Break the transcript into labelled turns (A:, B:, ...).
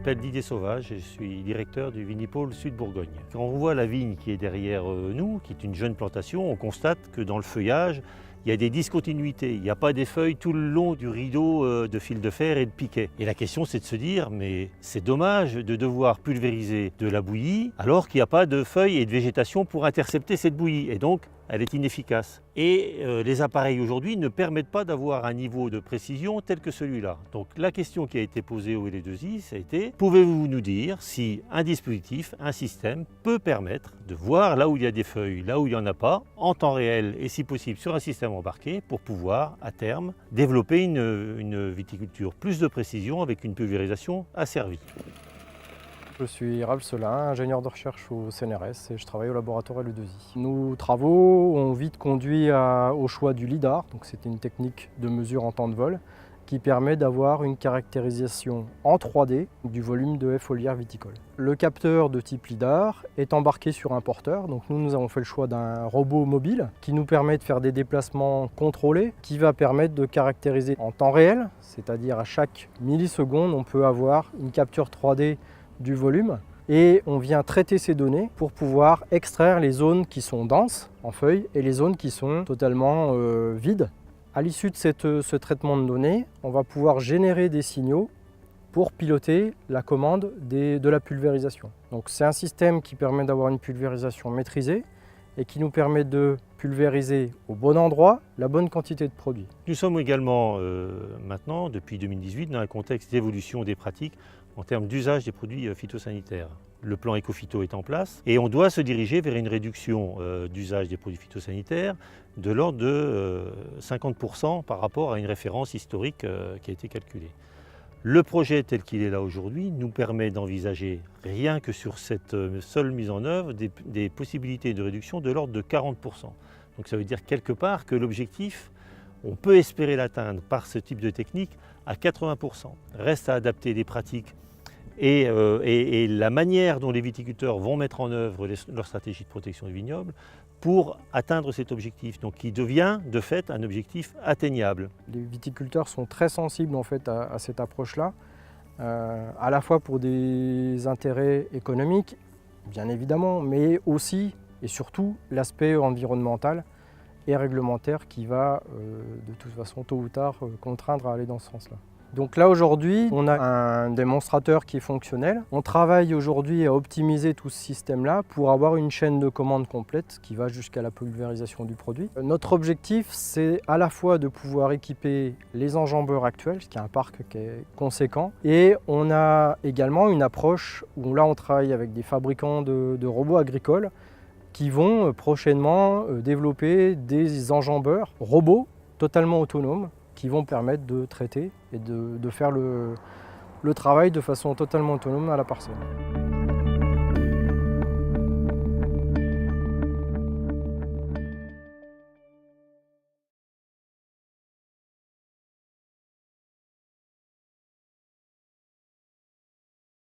A: m'appelle Didier Sauvage et je suis directeur du Vinipôle Sud Bourgogne. Quand on voit la vigne qui est derrière nous, qui est une jeune plantation, on constate que dans le feuillage, il y a des discontinuités. Il n'y a pas des feuilles tout le long du rideau de fil de fer et de piquet. Et la question, c'est de se dire, mais c'est dommage de devoir pulvériser de la bouillie alors qu'il n'y a pas de feuilles et de végétation pour intercepter cette bouillie. Et donc, elle est inefficace. Et les appareils aujourd'hui ne permettent pas d'avoir un niveau de précision tel que celui-là. Donc la question qui a été posée au LE2I, ça a été, pouvez-vous nous dire si un dispositif, un système peut permettre de voir là où il y a des feuilles, là où il n'y en a pas, en temps réel et si possible sur un système embarqué pour pouvoir à terme développer une viticulture plus de précision avec une pulvérisation asservie.
B: Je suis Ralph Selin, ingénieur de recherche au CNRS et je travaille au laboratoire LE2I. Nos travaux ont vite conduit au choix du LIDAR, donc c'est une technique de mesure en temps de vol qui permet d'avoir une caractérisation en 3D du volume de haies foliaires viticoles. Le capteur de type LIDAR est embarqué sur un porteur, donc nous avons fait le choix d'un robot mobile qui nous permet de faire des déplacements contrôlés, qui va permettre de caractériser en temps réel, c'est-à-dire à chaque milliseconde, on peut avoir une capture 3D du volume et on vient traiter ces données pour pouvoir extraire les zones qui sont denses en feuilles et les zones qui sont totalement vides. À l'issue de ce traitement de données, on va pouvoir générer des signaux pour piloter la commande de la pulvérisation. Donc c'est un système qui permet d'avoir une pulvérisation maîtrisée et qui nous permet de pulvériser au bon endroit la bonne quantité de produit.
A: Nous sommes également maintenant, depuis 2018, dans un contexte d'évolution des pratiques en termes d'usage des produits phytosanitaires. Le plan Ecophyto est en place et on doit se diriger vers une réduction d'usage des produits phytosanitaires de l'ordre de 50% par rapport à une référence historique qui a été calculée. Le projet tel qu'il est là aujourd'hui nous permet d'envisager, rien que sur cette seule mise en œuvre, des possibilités de réduction de l'ordre de 40%. Donc ça veut dire quelque part que l'objectif, on peut espérer l'atteindre par ce type de technique à 80%. Reste à adapter les pratiques et la manière dont les viticulteurs vont mettre en œuvre leur stratégie de protection du vignoble pour atteindre cet objectif, donc qui devient de fait un objectif atteignable.
B: Les viticulteurs sont très sensibles en fait à cette approche-là, à la fois pour des intérêts économiques, bien évidemment, mais aussi et surtout l'aspect environnemental et réglementaire qui va de toute façon tôt ou tard contraindre à aller dans ce sens-là. Donc là aujourd'hui, on a un démonstrateur qui est fonctionnel. On travaille aujourd'hui à optimiser tout ce système-là pour avoir une chaîne de commande complète qui va jusqu'à la pulvérisation du produit. Notre objectif, c'est à la fois de pouvoir équiper les enjambeurs actuels, qui est un parc qui est conséquent, et on a également une approche où là on travaille avec des fabricants de robots agricoles qui vont prochainement développer des enjambeurs robots totalement autonomes qui vont permettre de traiter et de faire le travail de façon totalement autonome à la parcelle.